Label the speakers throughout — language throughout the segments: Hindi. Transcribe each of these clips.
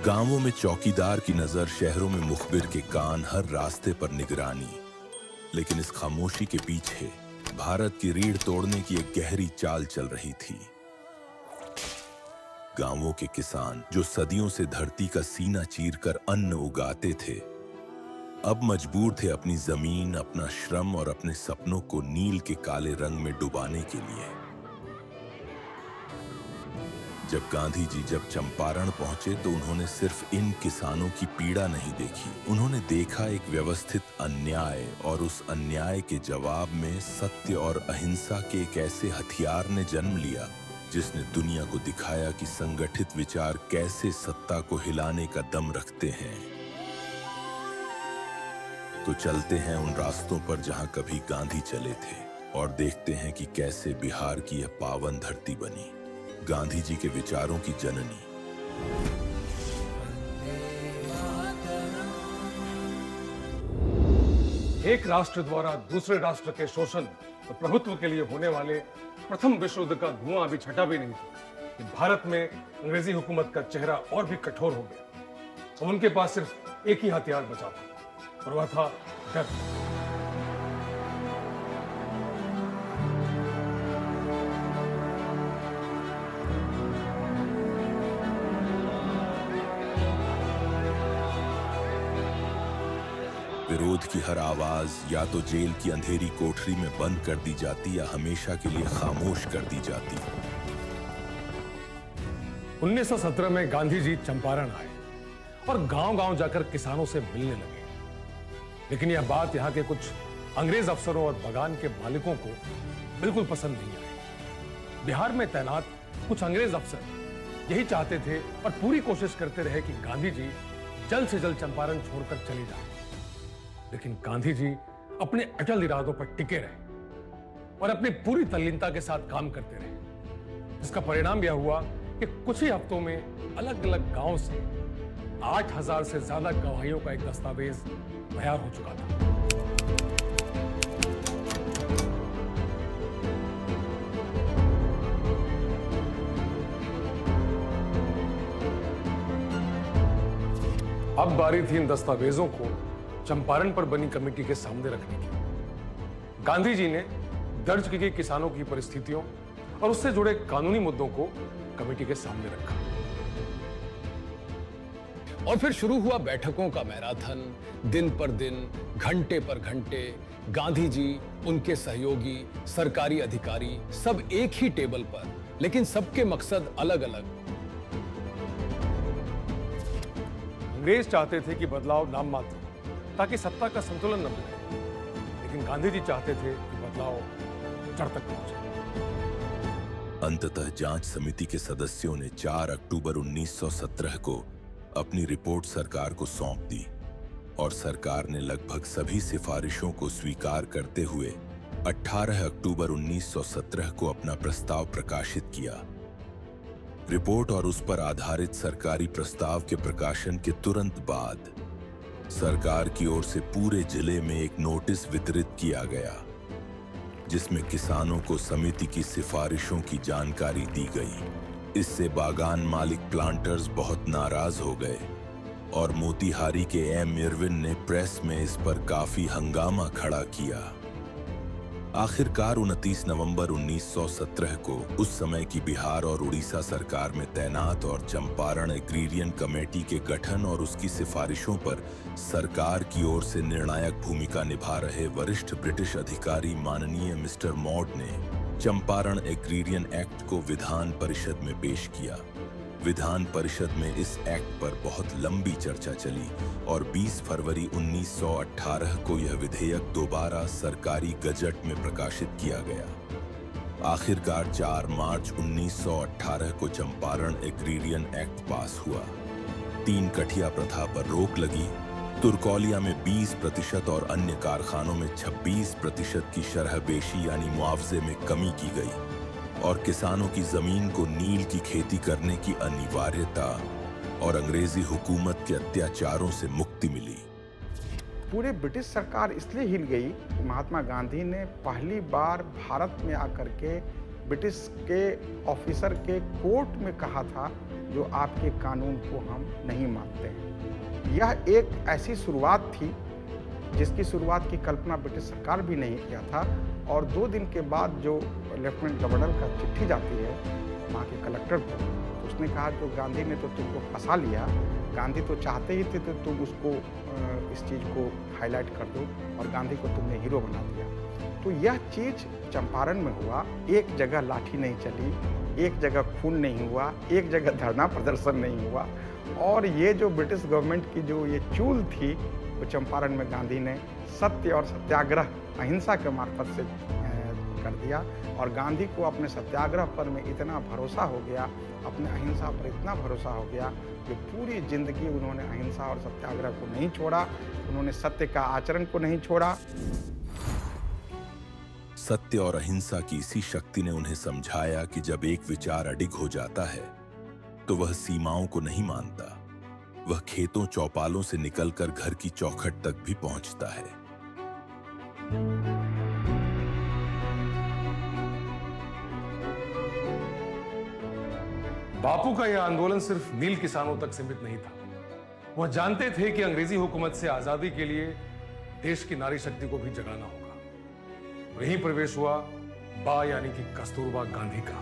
Speaker 1: गांवों में चौकीदार की नजर, शहरों में मुखबिर के कान, हर रास्ते पर निगरानी। लेकिन इस खामोशी के पीछे भारत की रीढ़ तोड़ने की एक गहरी चाल चल रही थी। गांवों के किसान जो सदियों से धरती का सीना चीरकर अन्न उगाते थे, अब मजबूर थे अपनी जमीन, अपना श्रम और अपने सपनों को नील के काले रंग में डुबाने के लिए। जब गांधी जी चंपारण पहुंचे तो उन्होंने सिर्फ इन किसानों की पीड़ा नहीं देखी, उन्होंने देखा एक व्यवस्थित अन्याय, और उस अन्याय के जवाब में सत्य और अहिंसा के एक ऐसे हथियार ने जन्म लिया जिसने दुनिया को दिखाया कि संगठित विचार कैसे सत्ता को हिलाने का दम रखते हैं। तो चलते हैं उन रास्तों पर जहां कभी गांधी चले थे और देखते हैं कि कैसे बिहार की यह पावन धरती बनी, गांधी जी के विचारों की जननी।
Speaker 2: एक राष्ट्र द्वारा दूसरे राष्ट्र के शोषण और प्रभुत्व के लिए होने वाले प्रथम विश्व युद्ध का धुआं अभी छटा भी नहीं था कि भारत में अंग्रेजी हुकूमत का चेहरा और भी कठोर हो गया। तो उनके पास सिर्फ एक ही हथियार बचा था और वह था डर।
Speaker 1: विरोध की हर आवाज या तो जेल की अंधेरी कोठरी में बंद कर दी जाती या हमेशा के लिए खामोश कर दी जाती।
Speaker 2: 1917 में गांधी जी चंपारण आए और गांव-गांव जाकर किसानों से मिलने लगे। लेकिन यह बात यहाँ के कुछ अंग्रेज अफसरों और बागान के मालिकों को बिल्कुल पसंद नहीं आई। बिहार में तैनात कुछ अंग्रेज अफसर यही चाहते थे और पूरी कोशिश करते रहे कि गांधी जी जल्द से जल्द चंपारण छोड़कर चले जाएं। लेकिन गांधी जी अपने अटल इरादों पर टिके रहे और अपनी पूरी तल्लीनता के साथ काम करते रहे। इसका परिणाम यह हुआ कि कुछ ही हफ्तों में अलग अलग गांव से 8000 से ज्यादा गवाहियों का एक दस्तावेज तैयार हो चुका था। अब बारी थी इन दस्तावेजों को चंपारण पर बनी कमेटी के सामने रखने की। गांधी जी ने दर्ज की गई किसानों की परिस्थितियों और उससे जुड़े कानूनी मुद्दों को कमेटी के सामने रखा।
Speaker 3: और फिर शुरू हुआ बैठकों का मैराथन। दिन पर दिन, घंटे पर घंटे, गांधी जी, उनके सहयोगी, सरकारी अधिकारी सब एक ही टेबल पर, लेकिन सबके मकसद अलग अलग।
Speaker 2: अंग्रेज चाहते थे कि बदलाव नाम मात्र, ताकि सत्ता का संतुलन न बिगड़े, लेकिन गांधी जी चाहते थे कि बदलाव जड़ तक पहुंचे।
Speaker 1: अंततः जांच समिति के सदस्यों ने 4 अक्टूबर 1917 को अपनी रिपोर्ट सरकार को सौंप दी और सरकार ने लगभग सभी सिफारिशों को स्वीकार करते हुए 18 अक्टूबर 1917 को अपना प्रस्ताव प्रकाशित किया। रिपोर्ट और उस पर आधारित सरकारी प्रस्ताव के प्रकाशन के तुरंत बाद सरकार की ओर से पूरे जिले में एक नोटिस वितरित किया गया, जिसमें किसानों को समिति की सिफारिशों की जानकारी दी गई। इससे बागान मालिक प्लांटर्स बहुत नाराज हो गए और मोतिहारी के एम इरविन ने प्रेस में इस पर काफी हंगामा खड़ा किया। आखिरकार 29 नवंबर 1917 को उस समय की बिहार और उड़ीसा सरकार में तैनात और चंपारण एग्रीरियन कमेटी के गठन और उसकी सिफारिशों पर सरकार की ओर से निर्णायक भूमिका निभा रहे वरिष्ठ ब्रिटिश अधिकारी माननीय मिस्टर मॉड ने चंपारण एग्रीरियन एक्ट को विधान परिषद में पेश किया। विधान परिषद में इस एक्ट पर बहुत लंबी चर्चा चली और 20 फरवरी 1918 को यह विधेयक दोबारा सरकारी गजट में प्रकाशित किया गया। आखिरकार 4 मार्च 1918 को चंपारण एग्रीरियन एक्ट पास हुआ। 3 कठिया प्रथा पर रोक लगी। तुर्कौलिया में 20% और अन्य कारखानों में 26% की शरहबेशी यानी मुआवजे में कमी की गई और किसानों की जमीन को नील की खेती करने की अनिवार्यता और अंग्रेजी हुकूमत के अत्याचारों से मुक्ति मिली।
Speaker 4: पूरे ब्रिटिश सरकार इसलिए हिल गई कि महात्मा गांधी ने पहली बार भारत में आकर के ब्रिटिश के ऑफिसर के कोर्ट में कहा था जो आपके कानून को हम नहीं मानते हैं। यह एक ऐसी शुरुआत थी जिसकी शुरुआत की कल्पना ब्रिटिश सरकार भी नहीं किया था। और 2 दिन के बाद जो लेफ्टिनेंट गवर्नर का चिट्ठी जाती है वहाँ के कलेक्टर को, तो उसने कहा जो गांधी ने तो तुमको फंसा लिया, गांधी तो चाहते ही थे तो तुम उसको इस चीज़ को हाईलाइट कर दो और गांधी को तुमने हीरो बना दिया। तो यह चीज़ चंपारण में हुआ। एक जगह लाठी नहीं चली, एक जगह खून नहीं हुआ, एक जगह धरना प्रदर्शन नहीं हुआ। और ये जो ब्रिटिश गवर्नमेंट की जो ये चूल थी वो चंपारण में गांधी ने सत्य और सत्याग्रह अहिंसा के मार्फत से कर दिया। और गांधी को अपने सत्याग्रह पर में इतना भरोसा हो गया, अपने अहिंसा पर इतना भरोसा हो गया कि पूरी जिंदगी उन्होंने अहिंसा और सत्याग्रह को नहीं छोड़ा, उन्होंने सत्य का आचरण को नहीं छोड़ा।
Speaker 1: सत्य और अहिंसा की इसी शक्ति ने उन्हें समझाया कि जब एक विचार अडिग हो जाता है तो वह सीमाओं को नहीं मानता, वह खेतों चौपालों से निकलकर घर की चौखट तक भी पहुंचता है।
Speaker 2: बापू का यह आंदोलन सिर्फ नील किसानों तक सीमित नहीं था। वह जानते थे कि अंग्रेजी हुकूमत से आजादी के लिए देश की नारी शक्ति को भी जगाना होगा। वहीं प्रवेश हुआ बा यानी कि कस्तूरबा गांधी का।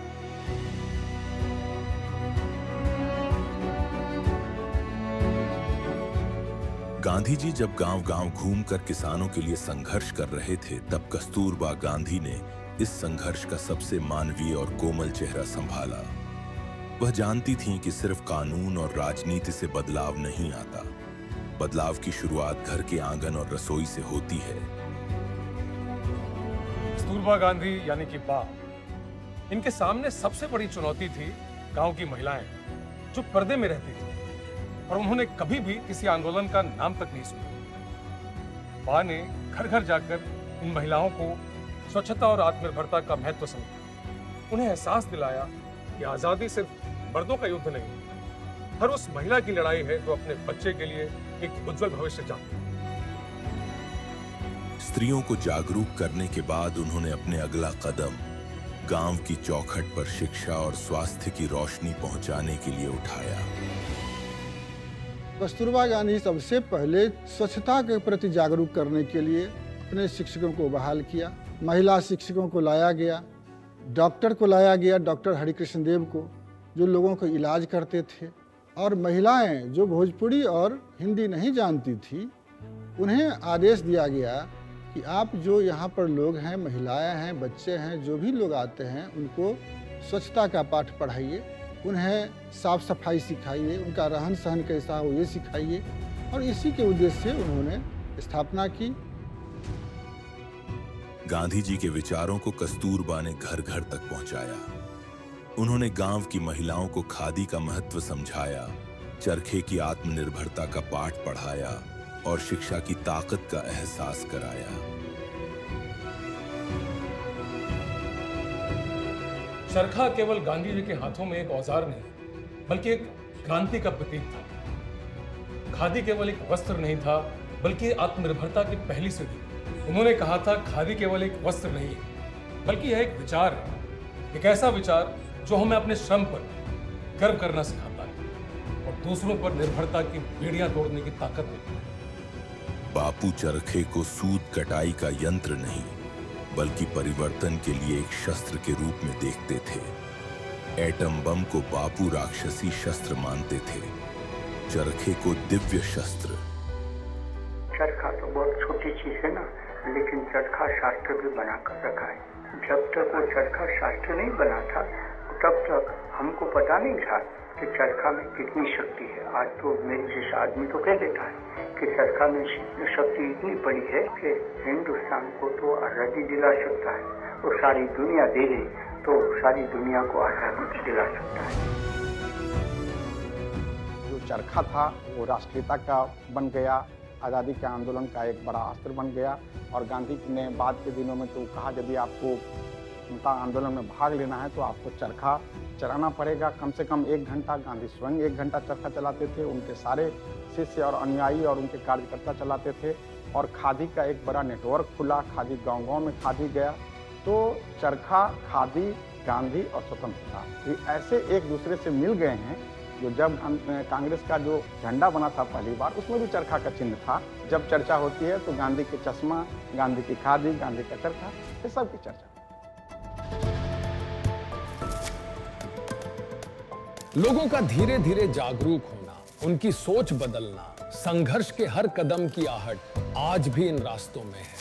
Speaker 1: गांधी जी जब गांव-गांव घूमकर किसानों के लिए संघर्ष कर रहे थे, तब कस्तूरबा गांधी ने इस संघर्ष का सबसे मानवीय और कोमल चेहरा संभाला। वह जानती थीं कि सिर्फ कानून और राजनीति से बदलाव नहीं आता, बदलाव की शुरुआत घर के आंगन और रसोई से होती है।
Speaker 2: कस्तूरबा गांधी यानी कि बा, इनके सामने सबसे बड़ी चुनौती थी गांव की महिलाएं जो पर्दे में रहती थी और उन्होंने कभी भी किसी आंदोलन का नाम तक नहीं सुना। बा ने घर घर जाकर इन महिलाओं को स्वच्छता और आत्मनिर्भरता का महत्व समझाया, उन्हें एहसास दिलाया कि आजादी सिर्फ मर्दों का युद्ध नहीं, हर उस महिला की लड़ाई है जो अपने बच्चे के लिए एक उज्जवल भविष्य चाहती है।
Speaker 1: स्त्रियों को जागरूक करने के बाद उन्होंने अपने अगला कदम गांव की चौखट पर शिक्षा और स्वास्थ्य की रोशनी पहुंचाने के लिए उठाया।
Speaker 5: कस्तूरबा गांधी सबसे पहले स्वच्छता के प्रति जागरूक करने के लिए अपने शिक्षकों को बहाल किया। महिला शिक्षकों को लाया गया, डॉक्टर को लाया गया, डॉक्टर हरिकृष्ण देव को, जो लोगों को इलाज करते थे। और महिलाएं जो भोजपुरी और हिंदी नहीं जानती थी, उन्हें आदेश दिया गया कि आप जो यहाँ पर लोग हैं, महिलाएं हैं, बच्चे हैं, जो भी लोग आते हैं, उनको स्वच्छता का पाठ पढ़ाइए, उन्हें साफ सफाई सिखाइए, उनका रहन सहन कैसा हो ये सिखाइए। और इसी के उद्देश्य से उन्होंने स्थापना की।
Speaker 1: गांधी जी के विचारों को कस्तूरबा ने घर घर तक पहुंचाया। उन्होंने गांव की महिलाओं को खादी का महत्व समझाया, चरखे की आत्मनिर्भरता का पाठ पढ़ाया और शिक्षा की ताकत का एहसास कराया।
Speaker 2: चरखा केवल गांधी जी के हाथों में एक औजार नहीं बल्कि एक क्रांति का प्रतीक था। खादी केवल एक वस्त्र नहीं था बल्कि आत्मनिर्भरता की पहली सीढ़ी। उन्होंने कहा था खादी केवल एक वस्त्र नहीं है बल्कि यह एक विचार है, एक ऐसा विचार जो हमें अपने श्रम पर गर्व करना सिखाता है और दूसरों पर निर्भरता की बेड़ियां तोड़ने की ताकत देता है।
Speaker 1: बापू चरखे को सूत कटाई का यंत्र नहीं बल्कि परिवर्तन के लिए एक शस्त्र के रूप में देखते थे। एटम बम को बापू राक्षसी शस्त्र मानते थे, चरखे को दिव्य शस्त्र।
Speaker 6: चरखा तो बहुत छोटी चीज है ना, लेकिन चरखा शास्त्र भी बनाकर रखा है। जब तक वो चरखा शास्त्र नहीं बना था तब तक हमको पता नहीं था कि चरखा में कितनी शक्ति है। आज तो मेरे जैसा आदमी तो कह देता है कि चरखा में शक्ति इतनी बड़ी है कि हिंदुस्तान को तो आज़ादी दिला सकता है और सारी दुनिया दे दे तो सारी दुनिया को आज़ादी दिला सकता है।
Speaker 4: जो चरखा था वो राष्ट्रीयता का बन गया, आज़ादी के आंदोलन का एक बड़ा अस्त्र बन गया। और गांधी ने बाद के दिनों में तो कहा यदि आपको उनका आंदोलन में भाग लेना है तो आपको चरखा चलाना पड़ेगा, कम से कम 1 घंटा। गांधी स्वयं 1 घंटा चरखा चलाते थे, उनके सारे शिष्य और अनुयायी और उनके कार्यकर्ता चलाते थे। और खादी का एक बड़ा नेटवर्क खुला, खादी गांव-गांव में खादी गया। तो चरखा, खादी, गांधी और स्वतंत्रता ये ऐसे एक दूसरे से मिल गए हैं। जो जब कांग्रेस का जो झंडा बना था पहली बार, उसमें भी चरखा का चिन्ह था। जब चर्चा होती है तो गांधी के चश्मा, गांधी की खादी, गांधी का चरखा, ये सब की चर्चा।
Speaker 3: लोगों का धीरे धीरे जागरूक होना, उनकी सोच बदलना, संघर्ष के हर कदम की आहट आज भी इन रास्तों में है।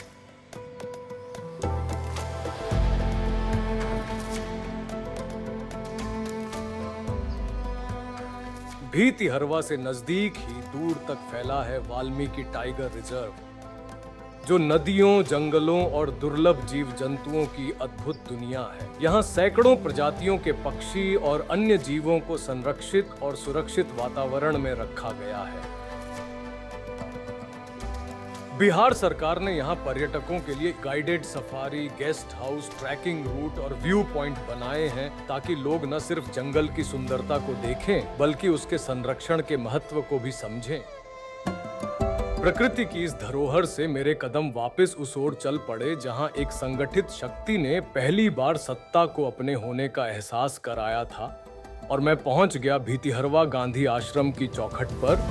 Speaker 2: भीतिहरवा से नजदीक ही दूर तक फैला है वाल्मीकि टाइगर रिजर्व, जो नदियों, जंगलों और दुर्लभ जीव जंतुओं की अद्भुत दुनिया है। यहाँ सैकड़ों प्रजातियों के पक्षी और अन्य जीवों को संरक्षित और सुरक्षित वातावरण में रखा गया है। बिहार सरकार ने यहाँ पर्यटकों के लिए guided safari, guest house, trekking route और व्यू पॉइंट बनाए हैं, ताकि लोग न सिर्फ जंगल की सुंदरता को देखें बल्कि उसके संरक्षण के महत्व को भी समझें। प्रकृति की इस धरोहर से मेरे कदम वापस उस ओर चल पड़े जहां एक संगठित शक्ति ने पहली बार सत्ता को अपने होने का एहसास कराया था, और मैं पहुंच गया भीतिहरवा गांधी आश्रम की चौखट पर।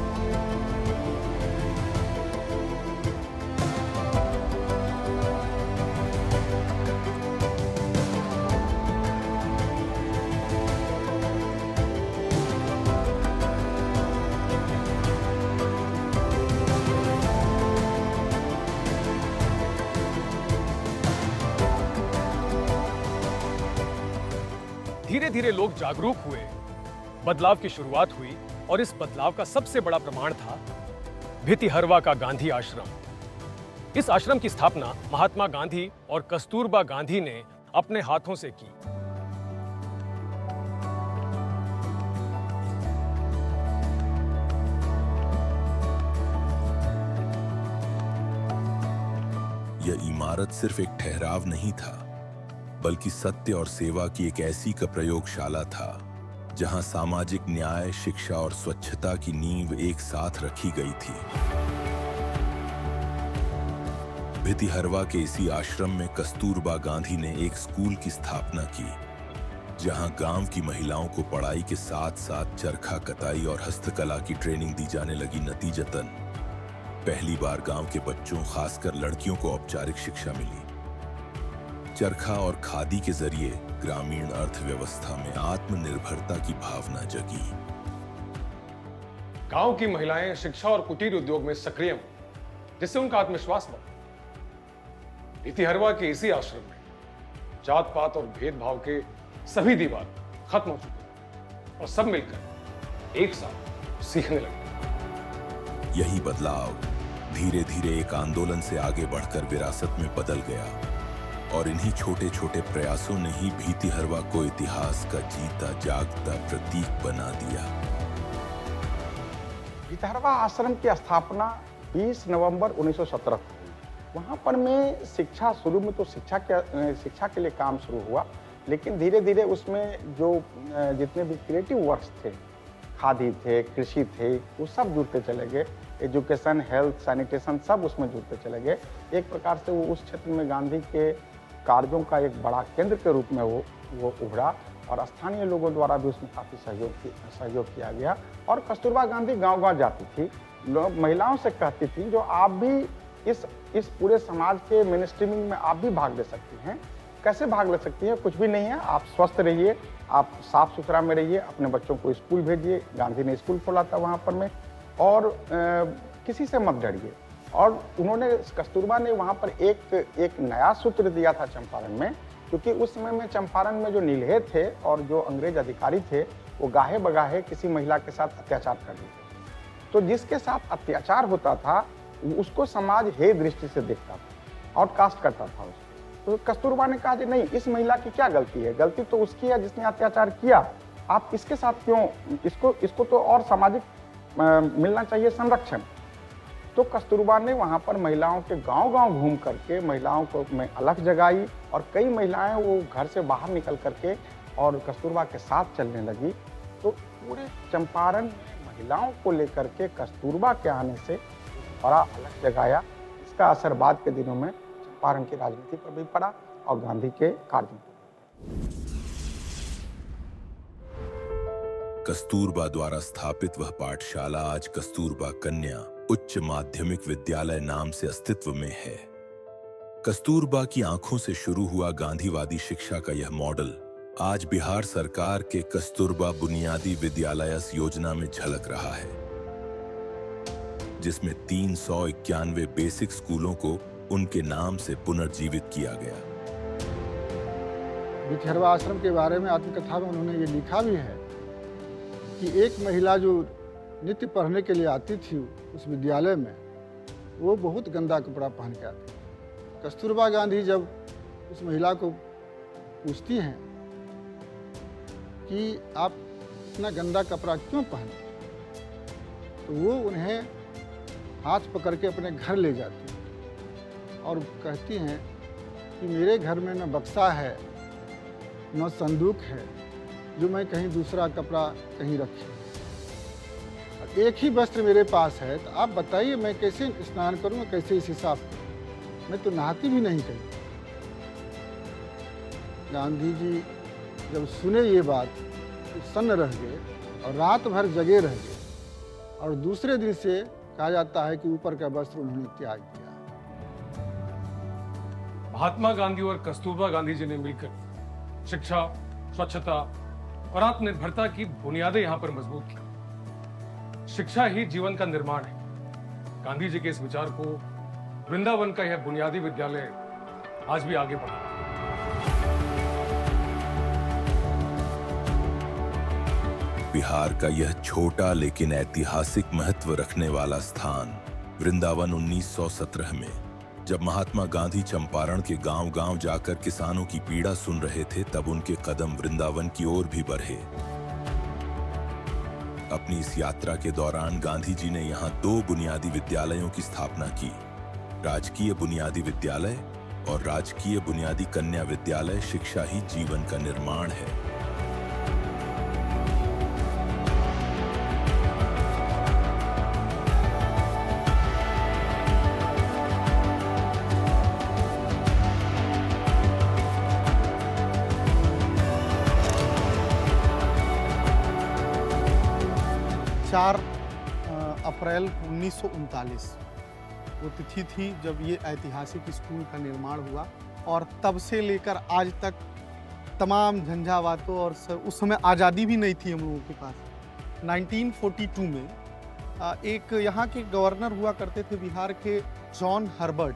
Speaker 2: धीरे धीरे लोग जागरूक हुए, बदलाव की शुरुआत हुई, और इस बदलाव का सबसे बड़ा प्रमाण था भीतिहरवा का गांधी आश्रम। इस आश्रम की स्थापना महात्मा गांधी और कस्तूरबा गांधी ने अपने हाथों से की।
Speaker 1: यह इमारत सिर्फ एक ठहराव नहीं था, बल्कि सत्य और सेवा की एक ऐसी का प्रयोगशाला था जहां सामाजिक न्याय, शिक्षा और स्वच्छता की नींव एक साथ रखी गई थी। भीतिहरवा के इसी आश्रम में कस्तूरबा गांधी ने एक स्कूल की स्थापना की, जहां गांव की महिलाओं को पढ़ाई के साथ साथ चरखा कताई और हस्तकला की ट्रेनिंग दी जाने लगी। नतीजतन पहली बार गांव के बच्चों, खासकर लड़कियों को औपचारिक शिक्षा मिली। चरखा और खादी के जरिए ग्रामीण अर्थव्यवस्था में आत्मनिर्भरता की भावना जगी।
Speaker 2: गांव की महिलाएं शिक्षा और कुटीर उद्योग में सक्रिय हुई, जिससे उनका आत्मविश्वास बढ़ा। भीतिहरवा के इसी आश्रम में जात पात और भेदभाव के सभी दीवार खत्म हो चुके और सब मिलकर एक साथ सीखने लगे।
Speaker 1: यही बदलाव धीरे धीरे एक आंदोलन से आगे बढ़कर विरासत में बदल गया, और इन्हीं छोटे छोटे प्रयासों ने ही भीतिहरवा को इतिहास का जीता जागता प्रतीक बना दिया।
Speaker 4: भीतिहरवा आश्रम की स्थापना 20 नवंबर 1917 को हुई। वहाँ पर में शिक्षा, शुरू में तो शिक्षा के लिए काम शुरू हुआ, लेकिन धीरे धीरे उसमें जो जितने भी क्रिएटिव वर्क्स थे, खादी थे, कृषि थे, वो सब जुड़ते चले गए। एजुकेशन, हेल्थ, सैनिटेशन सब उसमें जुड़ते चले गए। एक प्रकार से वो उस क्षेत्र में गांधी के कार्यों का एक बड़ा केंद्र के रूप में वो उभरा, और स्थानीय लोगों द्वारा भी उसमें काफ़ी सहयोग किया गया। और कस्तूरबा गांधी गांव-गांव जाती थी, लोग महिलाओं से कहती थी, जो आप भी इस पूरे समाज के मेनस्ट्रीमिंग में आप भी भाग ले सकती हैं। कैसे भाग ले सकती हैं? कुछ भी नहीं है, आप स्वस्थ रहिए, आप साफ सुथरा में रहिए, अपने बच्चों को स्कूल भेजिए। गांधी ने स्कूल खोला था वहाँ पर में, और किसी से मत डरिए। और उन्होंने, कस्तूरबा ने वहाँ पर एक नया सूत्र दिया था चंपारण में, क्योंकि उस समय में चंपारण में जो नीलहे थे और जो अंग्रेज अधिकारी थे, वो गाहे बगाहे किसी महिला के साथ अत्याचार कर रहे थे। तो जिसके साथ अत्याचार होता था उसको समाज हे दृष्टि से देखता था, आउटकास्ट करता था उसको। तो कस्तूरबा ने कहा कि नहीं, इस महिला की क्या गलती है? गलती तो उसकी है जिसने अत्याचार किया, आप इसके साथ क्यों? इसको तो और सामाजिक मिलना चाहिए संरक्षण। तो कस्तूरबा ने वहाँ पर महिलाओं के गांव-गांव घूम करके महिलाओं को में अलख जगाई, और कई महिलाएं वो घर से बाहर निकल करके और कस्तूरबा के साथ चलने लगी। तो पूरे चंपारण में महिलाओं को लेकर के कस्तूरबा के आने से बड़ा अलख जगाया। इसका असर बाद के दिनों में चंपारण की राजनीति पर भी पड़ा, और गांधी के कार्यों को।
Speaker 1: कस्तूरबा द्वारा स्थापित वह पाठशाला आज कस्तूरबा कन्या उच्च माध्यमिक विद्यालय नाम से अस्तित्व में है। कस्तूरबा की आंखों से शुरू हुआ गांधीवादी शिक्षा का यह मॉडल आज बिहार सरकार के कस्तूरबा बुनियादी विद्यालय योजना में झलक रहा है, जिसमें 391 बेसिक स्कूलों को उनके नाम से पुनर्जीवित किया गया।
Speaker 5: विठरवा आश्रम के बारे में आत्मकथा में उन्होंने ये लिखा भी है कि एक महिला जो नित्य पढ़ने के लिए आती थी उस विद्यालय में, वो बहुत गंदा कपड़ा पहन के आती थी। कस्तूरबा गांधी जब उस महिला को पूछती हैं कि आप इतना गंदा कपड़ा क्यों पहने, तो वो उन्हें हाथ पकड़ के अपने घर ले जाती हैं और कहती हैं कि मेरे घर में न बक्सा है न संदूक है जो मैं कहीं दूसरा कपड़ा कहीं रखी, एक ही वस्त्र मेरे पास है, तो आप बताइए मैं कैसे स्नान करूँ, कैसे इसे साफ करूँ, मैं तो नहाती भी नहीं कहीं। गांधी जी जब सुने ये बात तो सन्न रह गए और रात भर जगे रह गए और दूसरे दिन से कहा जाता है कि ऊपर का वस्त्र उन्होंने त्याग किया।
Speaker 2: महात्मा गांधी और कस्तूरबा गांधी जी ने मिलकर शिक्षा, स्वच्छता और आत्मनिर्भरता की बुनियादें यहां पर मजबूत की। शिक्षा ही जीवन का निर्माण है। गांधी जी के इस विचार को वृंदावन का यह बुनियादी विद्यालय आज भी आगे बढ़ा।
Speaker 1: बिहार का यह छोटा लेकिन ऐतिहासिक महत्व रखने वाला स्थान वृंदावन 1917 में, जब महात्मा गांधी चंपारण के गांव-गांव जाकर किसानों की पीड़ा सुन रहे थे, तब उनके कदम वृंदावन की ओर भी बढ़े। अपनी इस यात्रा के दौरान गांधी जी ने यहाँ 2 बुनियादी विद्यालयों की स्थापना की, राजकीय बुनियादी विद्यालय और राजकीय बुनियादी कन्या विद्यालय। शिक्षा ही जीवन का निर्माण है।
Speaker 7: अप्रैल 1939 वो तिथि थी जब ये ऐतिहासिक स्कूल का निर्माण हुआ और तब से लेकर आज तक तमाम झंझावातों और उस समय आज़ादी भी नहीं थी हम लोगों के पास। 1942 में एक यहाँ के गवर्नर हुआ करते थे बिहार के जॉन हर्बर्ट,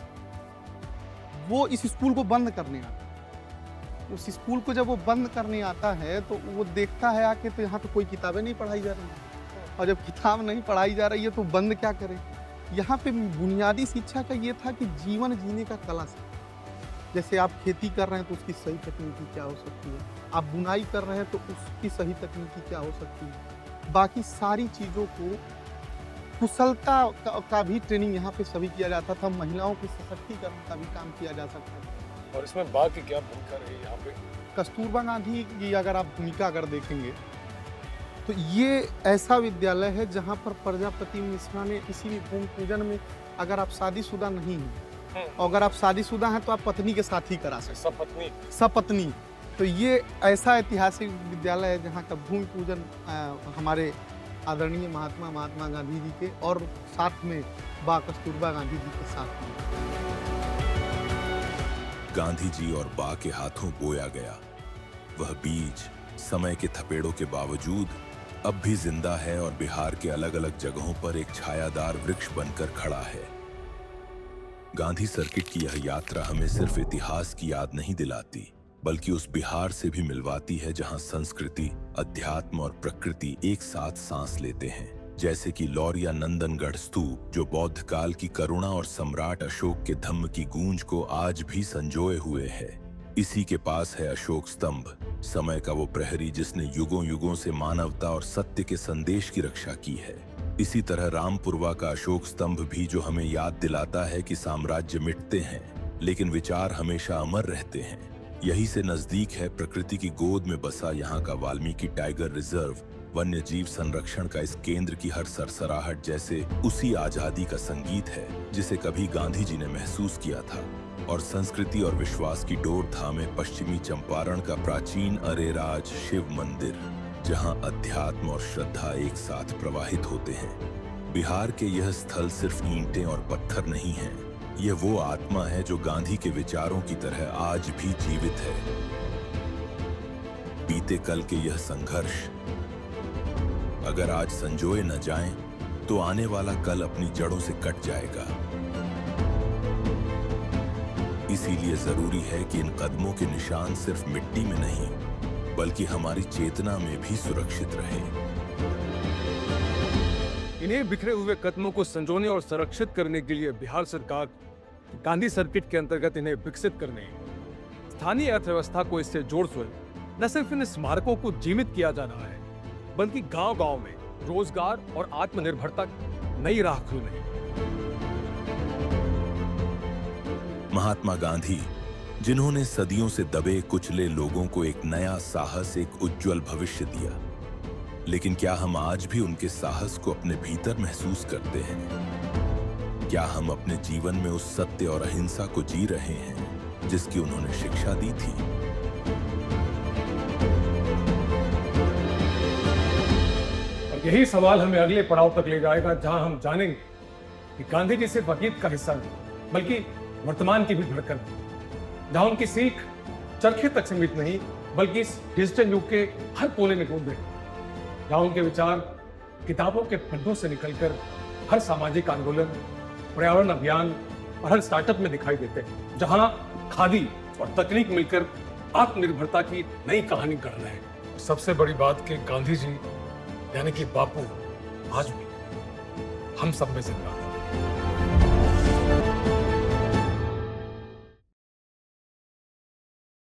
Speaker 7: वो इस स्कूल को बंद करने आता। उस स्कूल को जब वो बंद करने आता है तो वो देखता है आके तो यहाँ तो कोई किताबें नहीं पढ़ाई जा रही, और जब किताब नहीं पढ़ाई जा रही है तो बंद क्या करें। यहाँ पे बुनियादी शिक्षा का ये था कि जीवन जीने का कला से, जैसे आप खेती कर रहे हैं तो उसकी सही तकनीकी क्या हो सकती है, आप बुनाई कर रहे हैं तो उसकी सही तकनीकी क्या हो सकती है, बाकी सारी चीज़ों को कुशलता का भी ट्रेनिंग यहाँ पे सभी किया जाता था। महिलाओं के सशक्तिकरण का भी काम किया जा सकता था।
Speaker 2: और इसमें बा की क्या भूमिका रही यहाँ पे?
Speaker 7: कस्तूरबा गांधी की अगर आप भूमिका अगर देखेंगे तो ये ऐसा विद्यालय है जहाँ पर प्रजापति मिश्रा ने किसी भी भूमि पूजन में, अगर आप शादीशुदा नहीं हैं और अगर आप शादीशुदा हैं तो आप पत्नी के साथ ही करा सकते, सपत्नी। तो ये ऐसा ऐतिहासिक विद्यालय है जहाँ का भूमि पूजन हमारे आदरणीय महात्मा गांधी जी के और साथ में बा कस्तूरबा गांधी जी के साथ में
Speaker 1: गांधी जी और बा के हाथों बोया गया वह बीज समय के थपेड़ों के बावजूद अब भी जिंदा है और बिहार के अलग अलग जगहों पर एक छायादार वृक्ष बनकर खड़ा है। गांधी सर्किट की यह यात्रा हमें सिर्फ इतिहास की याद नहीं दिलाती, बल्कि उस बिहार से भी मिलवाती है जहां संस्कृति, अध्यात्म और प्रकृति एक साथ सांस लेते हैं। जैसे कि लौरिया नंदनगढ़ स्तूप, जो बौद्ध काल की करुणा और सम्राट अशोक के धम्म की गूंज को आज भी संजोए हुए है। इसी के पास है अशोक स्तंभ, समय का वो प्रहरी जिसने युगों युगों से मानवता और सत्य के संदेश की रक्षा की है। इसी तरह रामपुरवा का अशोक स्तंभ भी, जो हमें याद दिलाता है कि साम्राज्य मिटते हैं लेकिन विचार हमेशा अमर रहते हैं। यही से नजदीक है प्रकृति की गोद में बसा यहाँ का वाल्मीकि टाइगर रिजर्व, वन्य जीव संरक्षण का इस केंद्र की हर सरसराहट जैसे उसी आजादी का संगीत है जिसे कभी गांधी जी ने महसूस किया था। और संस्कृति और विश्वास की डोर थामे पश्चिमी चंपारण का प्राचीन अरेराज शिव मंदिर, जहां अध्यात्म और श्रद्धा एक साथ प्रवाहित होते हैं। बिहार के यह स्थल सिर्फ ईंटें और पत्थर नहीं है, यह वो आत्मा है जो गांधी के विचारों की तरह आज भी जीवित है। बीते कल के यह संघर्ष अगर आज संजोए न जाएं, तो आने वाला कल अपनी जड़ों से कट जाएगा। इसीलिए जरूरी है कि इन कदमों के निशान सिर्फ मिट्टी में नहीं, बल्कि हमारी चेतना में भी सुरक्षित रहे।
Speaker 2: इन्हें बिखरे हुए कदमों को संजोने और संरक्षित करने के लिए बिहार सरकार गांधी सर्किट के अंतर्गत इन्हें विकसित करने, स्थानीय अर्थव्यवस्था को इससे जोड़ न सिर्फ इन स्मारकों को जीवित किया जा रहा है, बल्कि गांव-गांव में रोजगार और आत्मनिर्भरता नई राह खुलने।
Speaker 1: महात्मा गांधी, जिन्होंने सदियों से दबे कुचले लोगों को एक नया साहस, एक उज्जवल भविष्य दिया, लेकिन क्या हम आज भी उनके साहस को अपने भीतर महसूस करते हैं? क्या हम अपने जीवन में उस सत्य और अहिंसा को जी रहे हैं जिसकी उन्होंने शिक्षा दी थी?
Speaker 2: और यही सवाल हमें अगले पड़ाव तक ले जाएगा, जहां हम जानेंगे कि गांधी जी सिर्फ अतीत का हिस्सा नहीं, बल्कि वर्तमान की भी धड़कन, जहां उनकी सीख चरखे तक सीमित नहीं, बल्कि इस डिजिटल युग के हर कोने में गूंज रही, जहां उनके विचार किताबों के पन्नों से निकलकर हर सामाजिक आंदोलन, पर्यावरण अभियान और हर स्टार्टअप में दिखाई देते हैं, जहां खादी और तकनीक मिलकर आत्मनिर्भरता की नई कहानी गढ़ रहे हैं। सबसे बड़ी बात कि गांधी जी यानी कि बापू आज भी हम सब में जिंदा है।